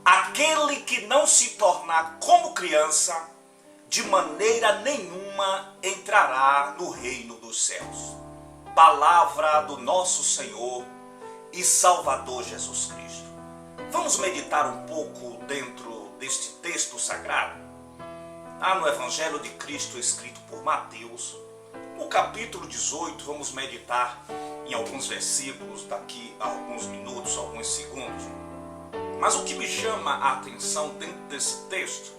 aquele que não se tornar como criança, de maneira nenhuma entrará no reino dos céus. Palavra do nosso Senhor e Salvador Jesus Cristo. Vamos meditar um pouco dentro deste texto sagrado? No Evangelho de Cristo escrito por Mateus, no capítulo 18, vamos meditar em alguns versículos daqui a alguns minutos, alguns segundos. Mas o que me chama a atenção dentro desse texto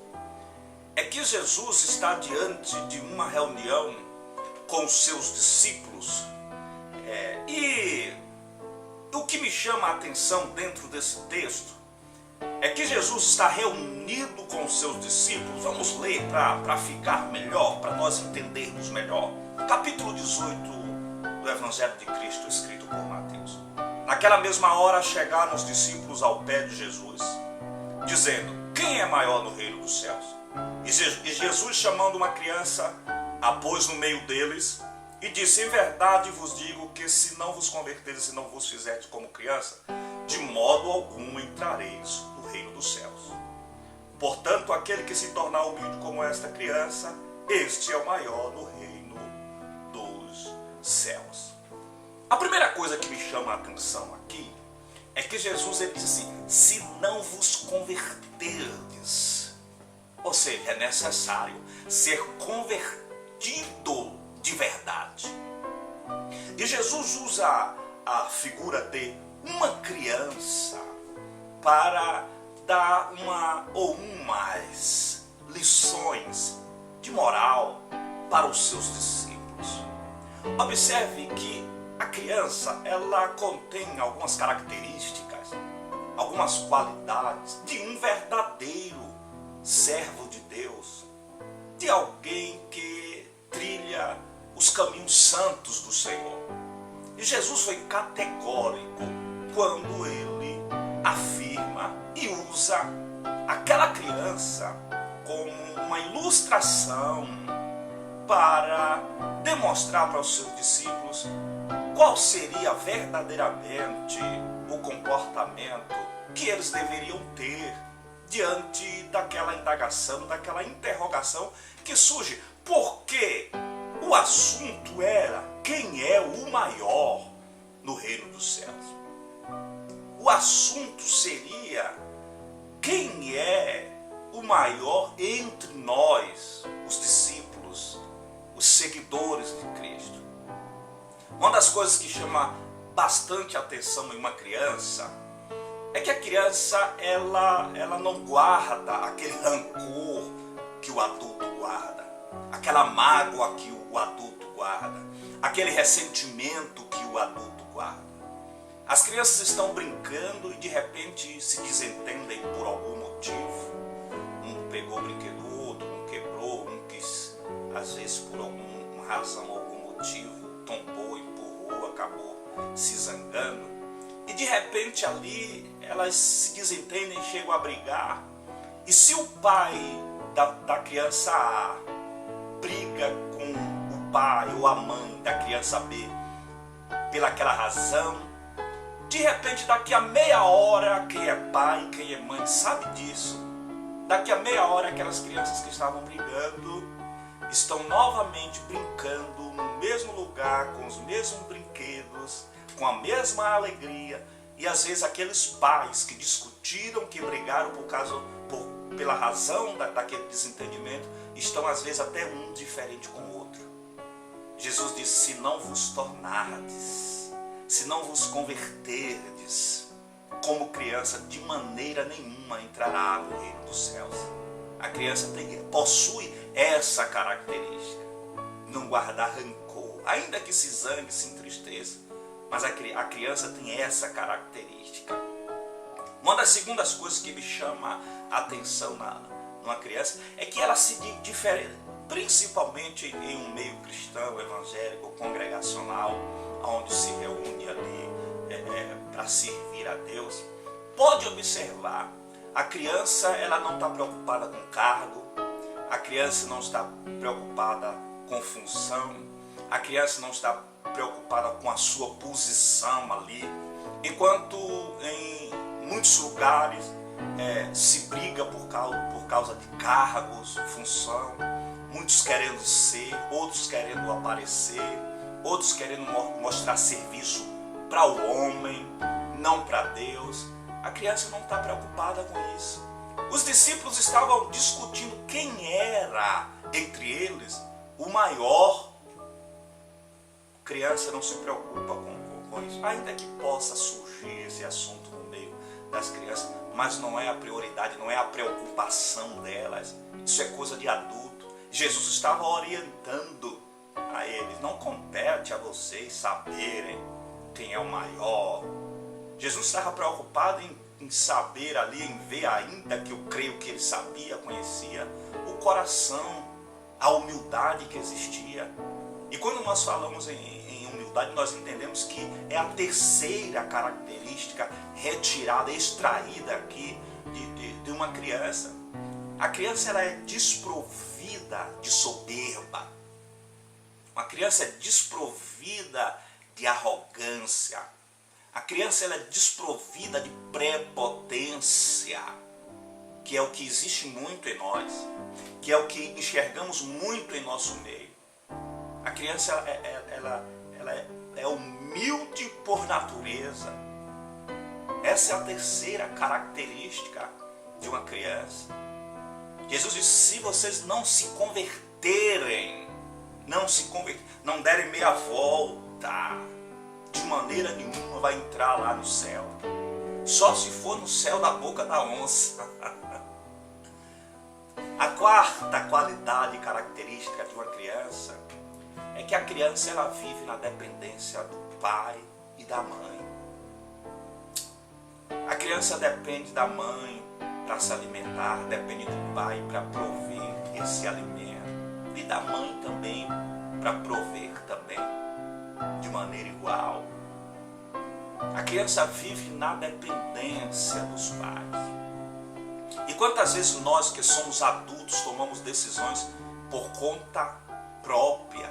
é que Jesus está diante de uma reunião com os seus discípulos. E o que me chama a atenção dentro desse texto é que Jesus está reunido com os seus discípulos. Vamos ler para ficar melhor, para nós entendermos melhor. Capítulo 18 do Evangelho de Cristo, escrito por Mateus. Naquela mesma hora chegaram os discípulos ao pé de Jesus, dizendo: quem é maior no reino dos céus? E Jesus, chamando uma criança, a pôs no meio deles e disse: em verdade vos digo que se não vos converteres, se não vos fizerdes como criança, de modo algum entrareis no reino dos céus. Portanto, aquele que se tornar humilde como esta criança, este é o maior no reino dos céus. A primeira coisa que me chama a atenção aqui é que Jesus ele disse assim: se não vos converterdes, ou seja, é necessário ser convertido de verdade. E Jesus usa a figura de uma criança para dar uma ou mais lições de moral para os seus discípulos. Observe que a criança, ela contém algumas características, algumas qualidades de um verdadeiro servo de Deus, de alguém que trilha os caminhos santos do Senhor. E Jesus foi categórico quando ele afirma e usa aquela criança como uma ilustração para demonstrar para os seus discípulos qual seria verdadeiramente o comportamento que eles deveriam ter diante daquela indagação, daquela interrogação que surge. Porque o assunto era: quem é o maior no reino dos céus? O assunto seria: quem é o maior entre nós, os discípulos, os seguidores de Cristo? Uma das coisas que chama bastante atenção em uma criança é que a criança ela não guarda aquele rancor que o adulto guarda, aquela mágoa que o adulto guarda, aquele ressentimento que o adulto guarda. As crianças estão brincando e de repente se desentendem por algum motivo. Um pegou o brinquedo do outro, um quebrou, um quis, às vezes por alguma razão, algum motivo, tombou, empurrou, acabou se zangando. E de repente ali elas se desentendem e chegam a brigar. E se o pai da criança A briga com o pai ou a mãe da criança B pelaquela razão, de repente daqui a meia hora, quem é pai, quem é mãe sabe disso, daqui a meia hora aquelas crianças que estavam brigando estão novamente brincando no mesmo lugar, com os mesmos brinquedos, com a mesma alegria. E às vezes aqueles pais que discutiram, que brigaram pela razão daquele desentendimento, estão às vezes até um diferente com o outro. Jesus disse: se não vos tornardes, se não vos converterdes como criança, de maneira nenhuma entrará no reino dos céus. A criança possui essa característica, não guardar rancor, ainda que se zangue, se entristeça. Mas a criança tem essa característica. Uma das segundas coisas que me chama a atenção numa criança é que ela se difere, principalmente em um meio cristão, evangélico, congregacional, onde se reúne ali para servir a Deus. Pode observar, a criança ela não está preocupada com cargo, a criança não está preocupada com função, a criança não está preocupada com a sua posição ali, enquanto em muitos lugares se briga por causa de cargos, função, muitos querendo ser, outros querendo aparecer, outros querendo mostrar serviço para o homem, não para Deus. A criança não está preocupada com isso. Os discípulos estavam discutindo quem era entre eles o maior. A criança não se preocupa com isso, ainda que possa surgir esse assunto no meio das crianças, mas não é a prioridade, não é a preocupação delas. Isso é coisa de adulto. Jesus estava orientando a eles: não compete a vocês saberem quem é o maior. Jesus estava preocupado em saber ali, em ver, ainda que eu creio que ele sabia, conhecia o coração, a humildade que existia. E quando nós falamos em humildade, nós entendemos que é a terceira característica retirada, extraída aqui de uma criança. A criança, ela é desprovida de soberba. Uma criança é desprovida de arrogância. A criança, ela é desprovida de prepotência, que é o que existe muito em nós, que é o que enxergamos muito em nosso meio. A criança, ela é humilde por natureza. Essa é a terceira característica de uma criança. Jesus disse: se vocês não se converterem, não derem meia volta, de maneira nenhuma vai entrar lá no céu. Só se for no céu da boca da onça. A quarta qualidade e característica de uma criança é que a criança, ela vive na dependência do pai e da mãe. A criança depende da mãe para se alimentar, depende do pai para prover esse alimento, e da mãe também para prover também de maneira igual. A criança vive na dependência dos pais. E quantas vezes nós que somos adultos tomamos decisões por conta própria?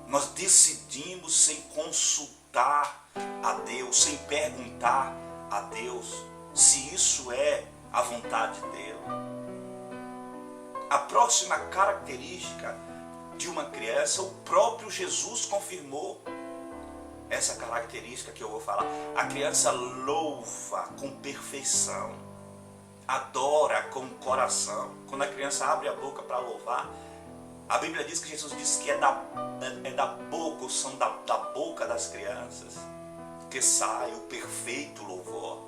Nós decidimos sem consultar a Deus, sem perguntar a Deus se isso é a vontade dele. A próxima característica de uma criança, o próprio Jesus confirmou essa característica que eu vou falar. A criança louva com perfeição, adora com o coração. Quando a criança abre a boca para louvar, a Bíblia diz que Jesus disse que é da boca, o som da boca das crianças que sai o perfeito louvor.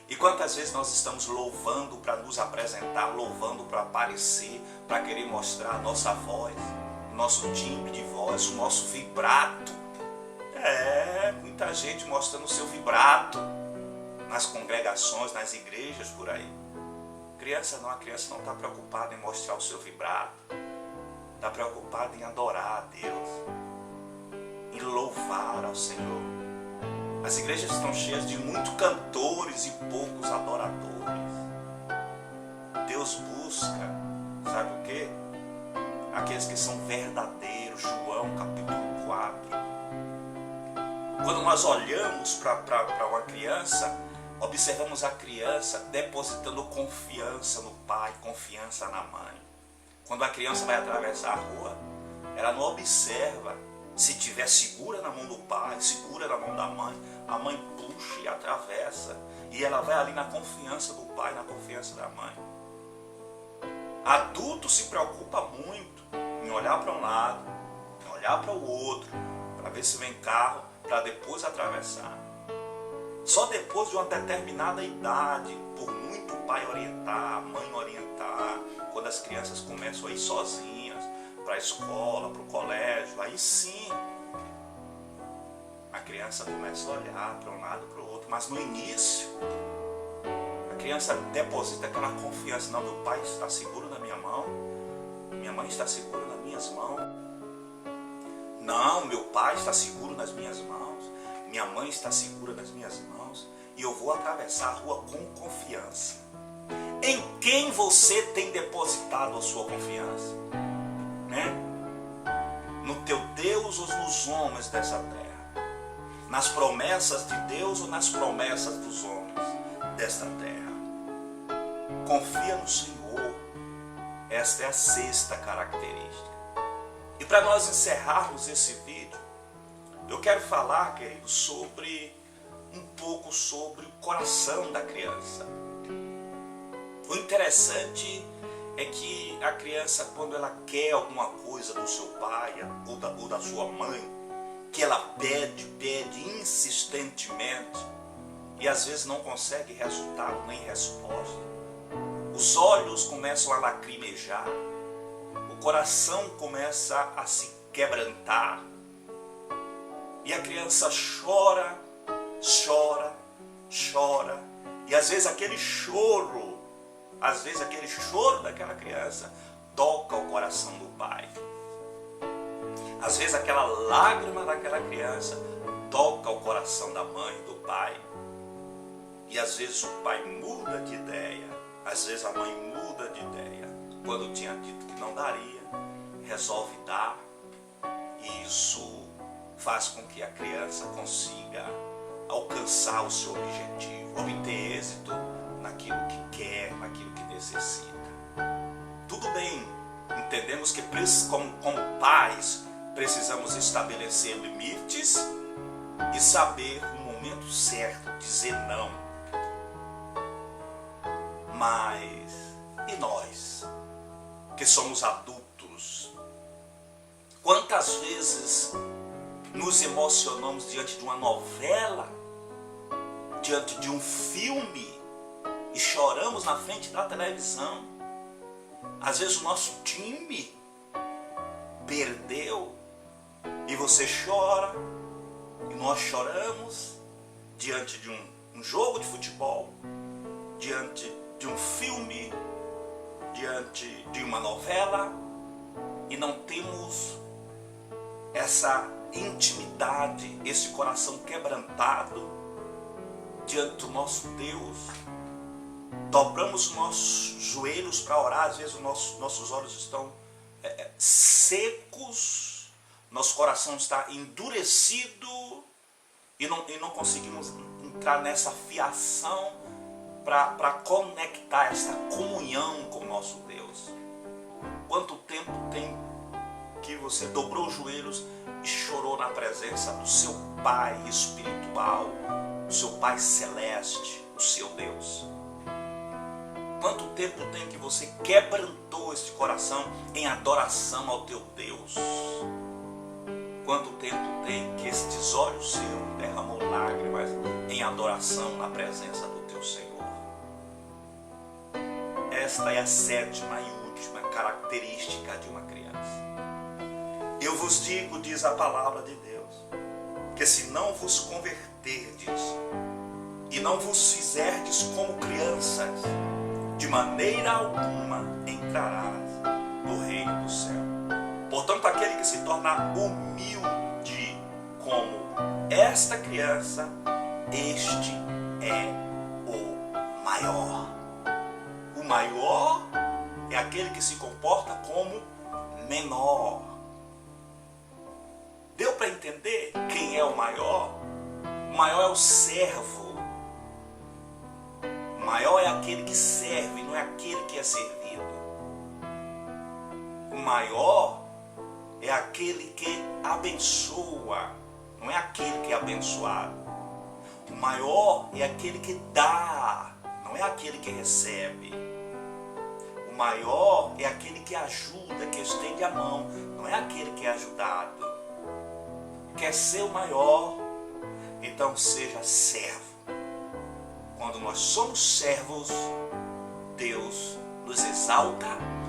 E quantas vezes nós estamos louvando para nos apresentar, louvando para aparecer, para querer mostrar a nossa voz, o nosso timbre de voz, o nosso vibrato. Muita gente mostrando o seu vibrato nas congregações, nas igrejas, por aí. A criança não está preocupada em mostrar o seu vibrato. Está preocupada em adorar a Deus, em louvar ao Senhor. As igrejas estão cheias de muitos cantores e poucos adoradores. Deus busca, sabe o quê? Aqueles que são verdadeiros. João capítulo 4. Quando nós olhamos para uma criança, observamos a criança depositando confiança no pai, confiança na mãe. Quando a criança vai atravessar a rua, ela não observa se estiver segura na mão do pai, segura na mão da mãe. A mãe puxa e atravessa. E ela vai ali na confiança do pai, na confiança da mãe. Adulto se preocupa muito em olhar para um lado, em olhar para o outro, para ver se vem carro, para depois atravessar. Só depois de uma determinada idade, por muito o pai orientar, a mãe orientar, quando as crianças começam a ir sozinhas para a escola, para o colégio, aí sim a criança começa a olhar para um lado, para o outro. Mas no início, a criança deposita aquela confiança: não, meu pai está seguro na minha mão, minha mãe está segura nas minhas mãos. Não, meu pai está seguro nas minhas mãos, minha mãe está segura nas minhas mãos, e eu vou atravessar a rua com confiança. Em quem você tem depositado a sua confiança? No teu Deus ou nos homens dessa terra? Nas promessas de Deus ou nas promessas dos homens desta terra? confia no Senhor. Esta é a sexta característica. E para nós encerrarmos esse vídeo, eu quero falar, querido, um pouco sobre o coração da criança. O interessante é que a criança, quando ela quer alguma coisa do seu pai ou da sua mãe, que ela pede insistentemente, e às vezes não consegue resultado nem resposta, os olhos começam a lacrimejar, o coração começa a se quebrantar, e a criança chora, e às vezes aquele choro daquela criança toca o coração do pai. Às vezes aquela lágrima daquela criança toca o coração da mãe, do pai. E às vezes o pai muda de ideia, às vezes a mãe muda de ideia. Quando tinha dito que não daria, resolve dar. E isso faz com que a criança consiga alcançar o seu objetivo, obter êxito naquilo que quer, naquilo que necessita. Tudo bem, entendemos que como pais precisamos estabelecer limites e saber o momento certo, dizer não. Mas e nós, que somos adultos, quantas vezes nos emocionamos diante de uma novela, diante de um filme, e choramos na frente da televisão? Às vezes o nosso time perdeu e você chora, e nós choramos diante de um jogo de futebol, diante de um filme, diante de uma novela, e não temos essa intimidade, esse coração quebrantado diante do nosso Deus. Dobramos os nossos joelhos para orar, às vezes os nossos olhos estão secos, nosso coração está endurecido e não conseguimos entrar nessa fiação para conectar essa comunhão com o nosso Deus. Quanto tempo tem que você dobrou os joelhos e chorou na presença do seu Pai espiritual, do seu Pai celeste, o seu Deus? Quanto tempo tem que você quebrantou esse coração em adoração ao teu Deus? Quanto tempo tem que estes olhos seus derramou lágrimas em adoração na presença do teu Senhor? Esta é a sétima e última característica de uma criança. Eu vos digo, diz a palavra de Deus, que se não vos converterdes e não vos fizerdes como crianças, de maneira alguma entrarás no reino do céu. Portanto, aquele que se torna humilde como esta criança, este é o maior. O maior é aquele que se comporta como menor. Deu para entender quem é o maior? O maior é o servo. O maior é aquele que serve, não é aquele que é servido. O maior é aquele que abençoa, não é aquele que é abençoado. O maior é aquele que dá, não é aquele que recebe. O maior é aquele que ajuda, que estende a mão, não é aquele que é ajudado. Quer ser o maior? Então seja servo. Quando nós somos servos, Deus nos exalta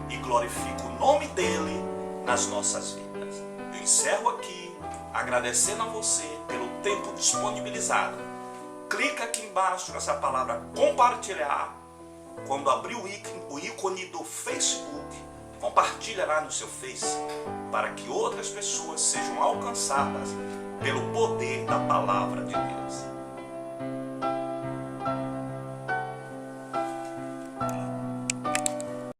e glorifica o nome dele nas nossas vidas. Eu encerro aqui agradecendo a você pelo tempo disponibilizado. Clica aqui embaixo nessa palavra compartilhar. Quando abrir o ícone do Facebook, compartilha lá no seu Face, para que outras pessoas sejam alcançadas pelo poder da palavra de Deus.